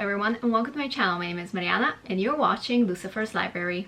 everyone and welcome to my channel. My name is Mariana and you're watching Lucifer's Library.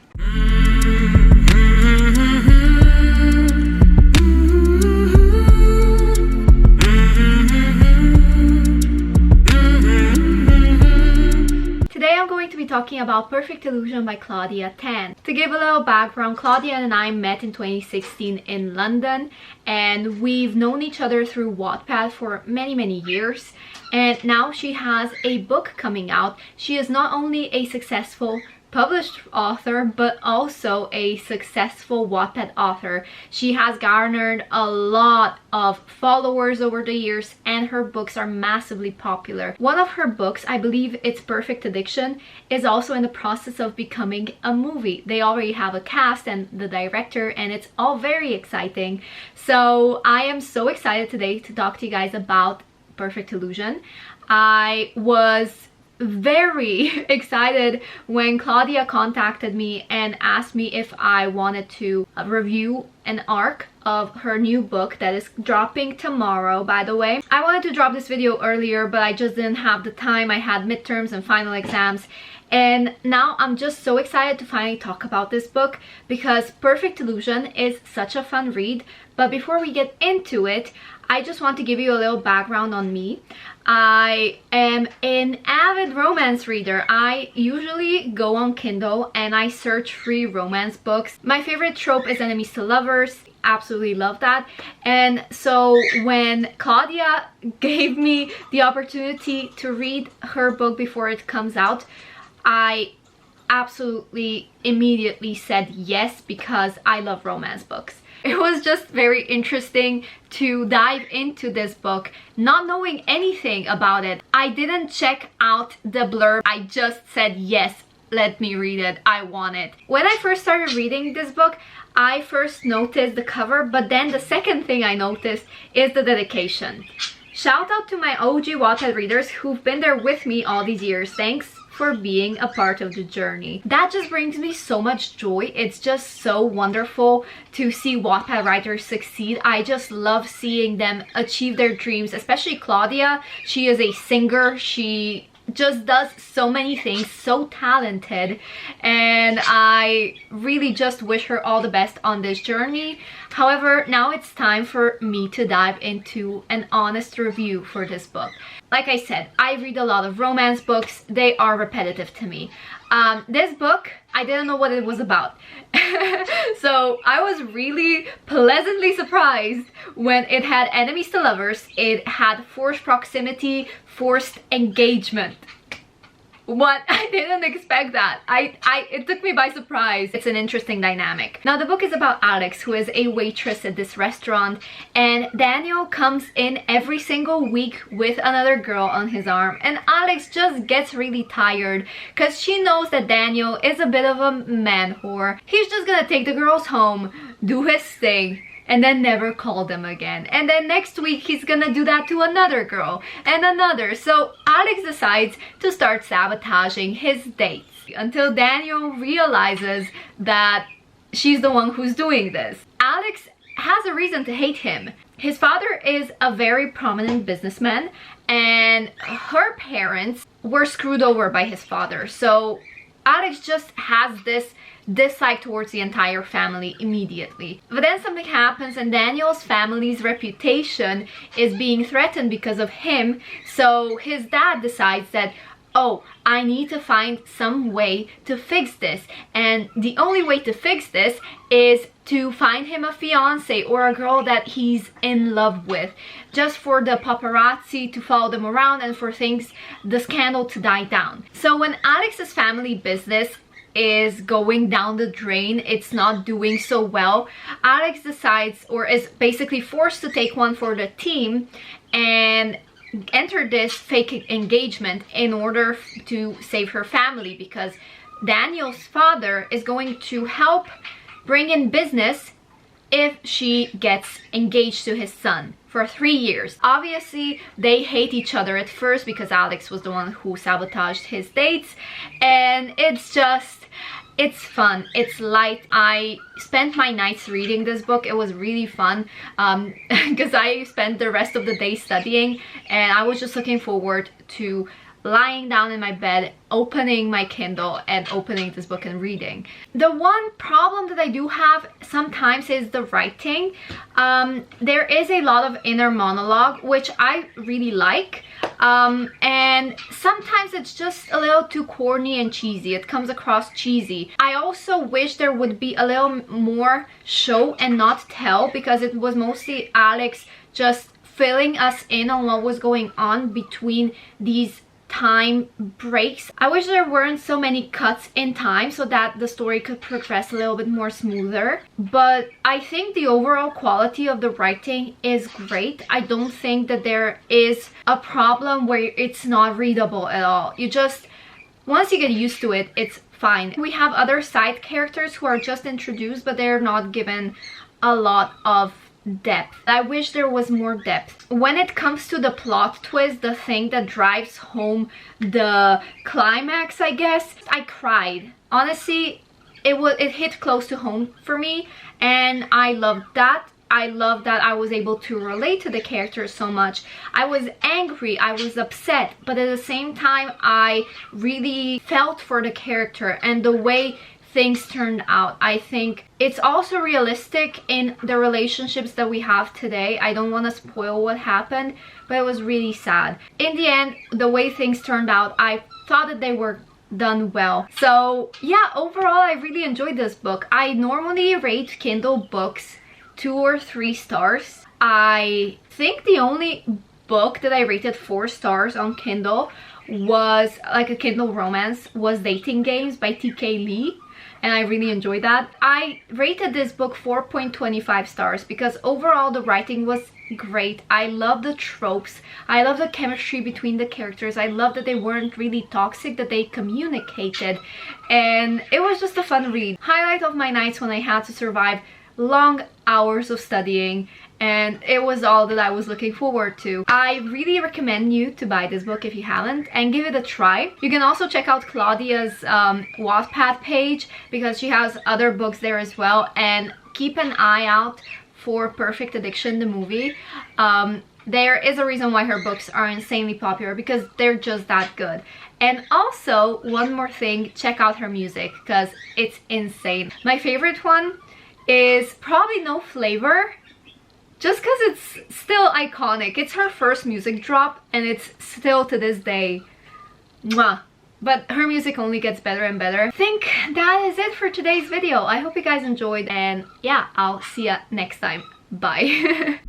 Today I'm going to be talking about Perfect Illusion by Claudia 10. To give a little background, Claudia and I met in 2016 in London and we've known each other through Wattpad for many years. And now she has a book coming out. She is not only a successful published author, but also a successful Wattpad author. She has garnered a lot of followers over the years and her books are massively popular. One of her books, I believe it's Perfect Addiction, is also in the process of becoming a movie. They already have a cast and the director and it's all very exciting. So I am so excited today to talk to you guys about Perfect Illusion. I was very excited when Claudia contacted me and asked me if I wanted to review an arc of her new book that is dropping tomorrow, by the way. I wanted to drop this video earlier, but I just didn't have the time. I had midterms and final exams. And now I'm just so excited to finally talk about this book because Perfect Illusion is such a fun read. But before we get into it, I just want to give you a little background on me. I am an avid romance reader. I usually go on Kindle and I search free romance books. My favorite trope is enemies to lovers. Absolutely love that. And so when Claudia gave me the opportunity to read her book before it comes out, I absolutely immediately said yes because I love romance books. It was just very interesting to dive into this book, not knowing anything about it. I didn't check out the blurb. I just said, yes, let me read it. I want it. When I first started reading this book, I first noticed the cover, but then the second thing I noticed is the dedication. Shout out to my OG Wattpad readers who've been there with me all these years. Thanks for being a part of the journey. That just brings me so much joy. It's just so wonderful to see Wattpad writers succeed. I just love seeing them achieve their dreams, especially Claudia. She is a singer. She just does so many things, so talented, and I really just wish her all the best on this journey. However, now it's time for me to dive into an honest review for this book. Like I said, I read a lot of romance books. They are repetitive to me. This book, I didn't know what it was about. So I was really pleasantly surprised when it had enemies to lovers, it had forced proximity, forced engagement. What? I didn't expect that. It took me by surprise. It's an interesting dynamic. Now the book is about Alex, who is a waitress at this restaurant, and Daniel comes in every single week with another girl on his arm, and Alex just gets really tired because she knows that Daniel is a bit of a man whore. He's just gonna take the girls home, do his thing, and then never call them again. And then next week he's gonna do that to another girl and another. So Alex decides to start sabotaging his dates until Daniel realizes that she's the one who's doing this. Alex has a reason to hate him. His father is a very prominent businessman and her parents were screwed over by his father. So Alex just has this dislike towards the entire family immediately. But then something happens and Daniel's family's reputation is being threatened because of him. So his dad decides that, oh, I need to find some way to fix this. And the only way to fix this is to find him a fiance or a girl that he's in love with, just for the paparazzi to follow them around and for the scandal to die down. So when Alex's family business is going down the drain, it's not doing so well, Alex decides, or is basically forced to take one for the team and enter this fake engagement in order to save her family, because Daniel's father is going to help bring in business if she gets engaged to his son for 3 years. Obviously, they hate each other at first because Alex was the one who sabotaged his dates, and it's fun, it's light. I spent my nights reading this book. It was really fun because I spent the rest of the day studying and I was just looking forward to lying down in my bed, opening my Kindle and opening this book and reading. The one problem that I do have sometimes is the writing. There is a lot of inner monologue, which I really like. And sometimes it's just a little too corny and cheesy. It comes across cheesy. I also wish there would be a little more show and not tell, because it was mostly Alex just filling us in on what was going on between these time breaks. I wish there weren't so many cuts in time so that the story could progress a little bit more smoother. But I think the overall quality of the writing is great. I don't think that there is a problem where it's not readable at all. You just, once you get used to it, it's fine. We have other side characters who are just introduced, but they're not given a lot of depth. I wish there was more depth. When it comes to the plot twist, the thing that drives home the climax, I guess, I cried. Honestly, it hit close to home for me, and I loved that. I love that I was able to relate to the characters so much. I was angry, I was upset, but at the same time I really felt for the character and the way things turned out. I think it's also realistic in the relationships that we have today. I don't want to spoil what happened, but it was really sad. In the end, the way things turned out, I thought that they were done well. So yeah, overall I really enjoyed this book. I normally rate Kindle books 2 or 3 stars. I think the only book that I rated 4 stars on Kindle was like a Kindle romance was Dating Games by T.K. Lee. And I really enjoyed that. I rated this book 4.25 stars because overall the writing was great. I love the tropes. I love the chemistry between the characters. I love that they weren't really toxic, that they communicated. And it was just a fun read. Highlight of my nights when I had to survive long hours of studying, and it was all that I was looking forward to. I really recommend you to buy this book if you haven't and give it a try. You can also check out Claudia's Wattpad page because she has other books there as well, and keep an eye out for Perfect Addiction, the movie. There is a reason why her books are insanely popular, because they're just that good. And also, one more thing, check out her music because it's insane. My favorite one is probably No Flavor, just because it's still iconic. It's her first music drop and it's still to this day mwah. But her music only gets better and better. I think that is it for today's video. I hope you guys enjoyed, and yeah, I'll see ya next time. Bye.